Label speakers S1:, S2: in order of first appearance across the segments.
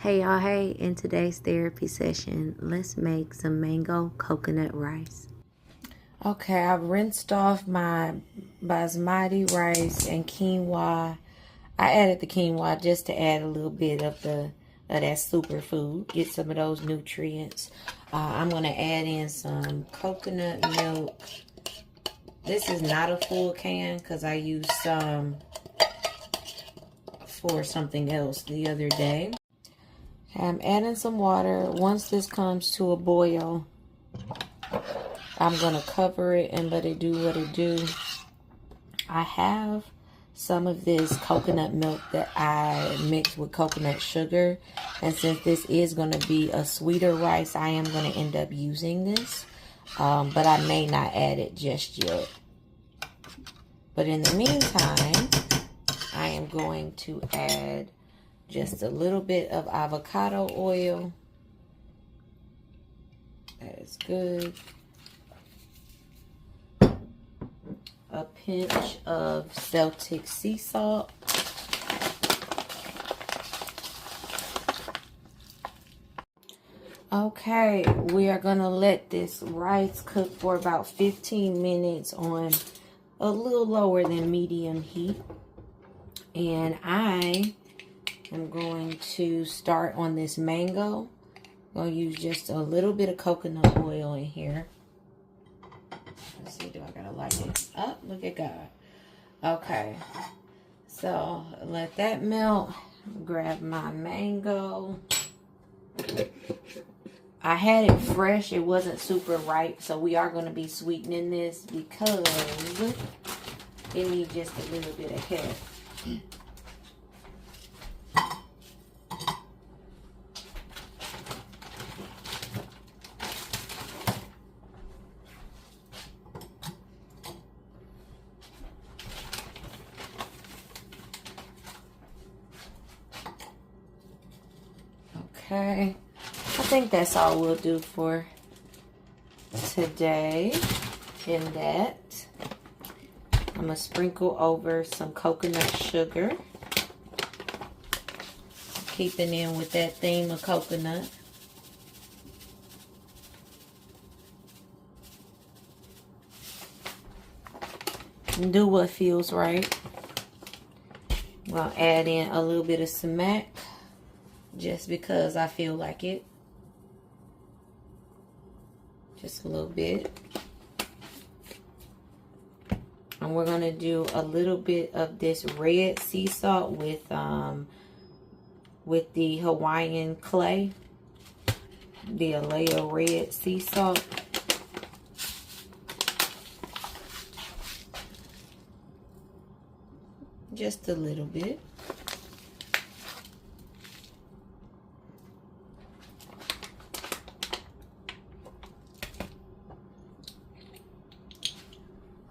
S1: Hey y'all, hey, in today's therapy session, let's make some mango coconut rice. Okay, I've rinsed off my basmati rice and quinoa. I added the quinoa just to add a little bit of that superfood, get some of those nutrients. I'm going to add in some coconut milk. This is not a full can because I used some for something else the other day. I'm adding some water. Once this comes to a boil, I'm going to cover it and let it do what it do. I have some of this coconut milk that I mixed with coconut sugar. And since this is going to be a sweeter rice, I am going to end up using this. But I may not add it just yet. But in the meantime, I am going to add just a little bit of avocado oil. That is good. A pinch of Celtic sea salt. Okay, we are gonna let this rice cook for about 15 minutes on a little lower than medium heat. And I'm going to start on this mango. I'm going to use just a little bit of coconut oil in here. Let's see, do I got to light it up? Look at God. Okay. So, let that melt. Grab my mango. I had it fresh. It wasn't super ripe. So, we are going to be sweetening this because it needs just a little bit of help. Okay, I think that's all we'll do for today. In that, I'm going to sprinkle over some coconut sugar. Keeping in with that theme of coconut. And do what feels right. I'm going to add in a little bit of sumac. Just because I feel like it. Just a little bit. And we're going to do a little bit of this red sea salt with the Hawaiian clay. The Aleo red sea salt. Just a little bit.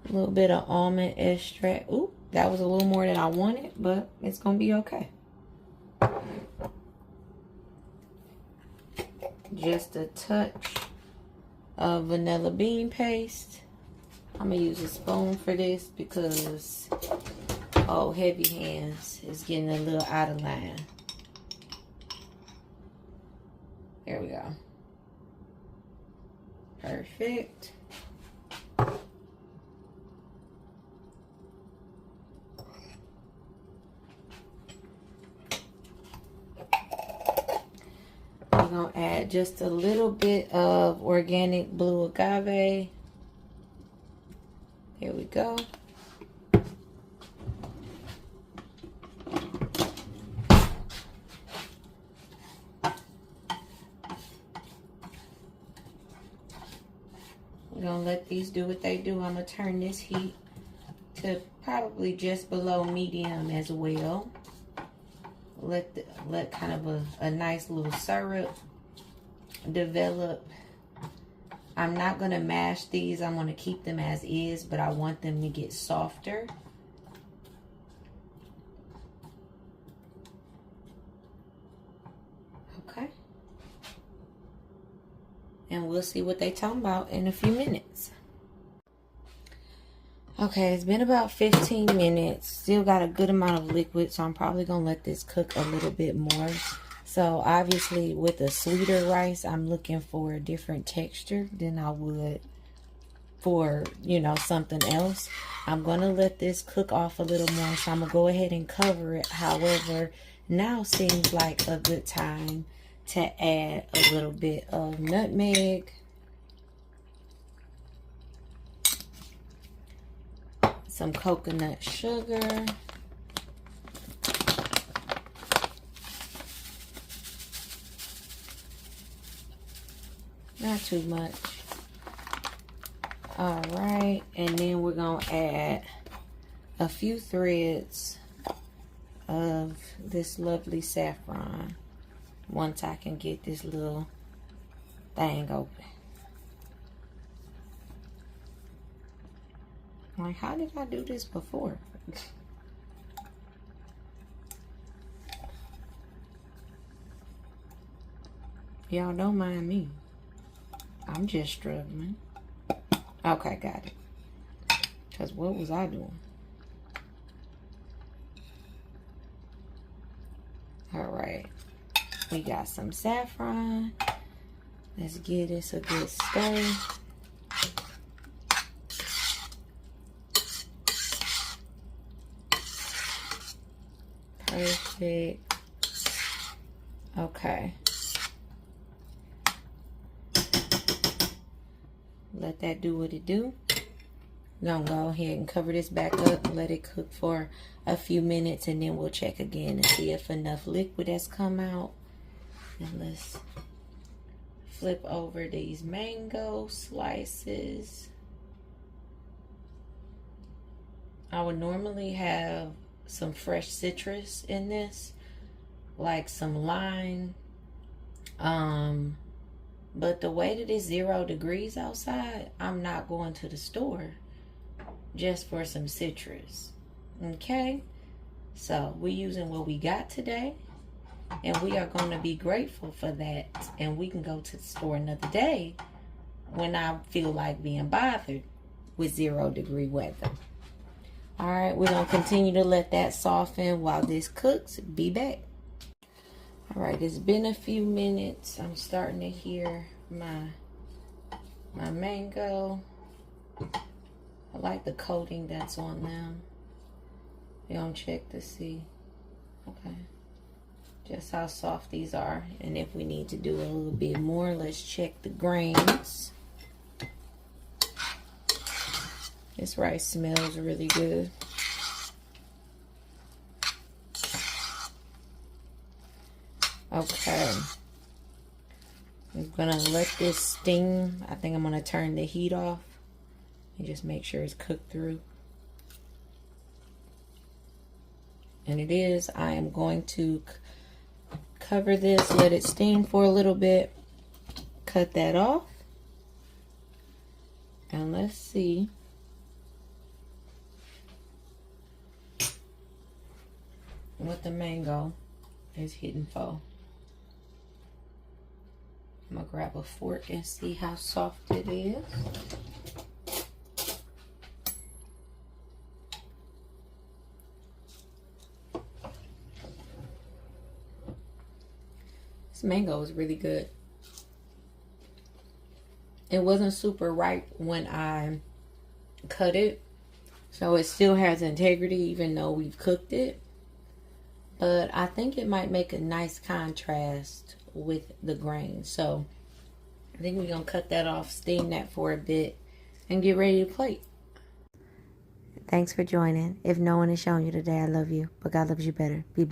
S1: A little bit of almond extract. Ooh, that was a little more than I wanted, but it's going to be okay. Just a touch of vanilla bean paste. I'm going to use a spoon for this because, oh, heavy hands is getting a little out of line. There we go. Perfect. We're going to add just a little bit of organic blue agave. Here we go. We're going to let these do what they do. I'm going to turn this heat to probably just below medium as well. Let kind of a nice little syrup develop. I'm not going to mash these. I'm going to keep them as is, but I want them to get softer. Okay. And we'll see what they talking about in a few minutes. Okay, it's been about 15 minutes. Still got a good amount of liquid, so I'm probably going to let this cook a little bit more. So obviously with a sweeter rice, I'm looking for a different texture than I would for, you know, something else. I'm going to let this cook off a little more, so I'm going to go ahead and cover it. However, now seems like a good time to add a little bit of nutmeg, some coconut sugar, not too much. All right, and then we're gonna add a few threads of this lovely saffron once I can get this little thing open. Like, how did I do this before? Y'all don't mind me. I'm just struggling. Okay, got it. Because what was I doing? Alright. We got some saffron. Let's give this a good stir. Perfect. Okay. Let that do what it do. Gonna go ahead and cover this back up and let it cook for a few minutes, and then we'll check again and see if enough liquid has come out. And let's flip over these mango slices. I would normally have some fresh citrus in this, like some lime. But the way that it's 0 degrees outside, I'm not going to the store just for some citrus. Okay? So we're using what we got today, and we are going to be grateful for that. And we can go to the store another day when I feel like being bothered with 0 degree weather. All right, we're going to continue to let that soften while this cooks. Be back. All right, it's been a few minutes. I'm starting to hear my mango. I like the coating that's on them. You don't check to see. Okay. Just how soft these are. And if we need to do a little bit more, let's check the grains. This rice smells really good. Okay. I'm gonna let this steam. I think I'm gonna turn the heat off and just make sure it's cooked through. And it is. I am going to cover this, let it steam for a little bit, cut that off, and let's see what the mango is hitting for. I'm gonna grab a fork and see how soft it is. This mango is really good. It wasn't super ripe when I cut it, so it still has integrity even though we've cooked it. But I think it might make a nice contrast with the grain. So I think we're going to cut that off, steam that for a bit, and get ready to plate. Thanks for joining. If no one has shown you today, I love you, but God loves you better. Be blessed.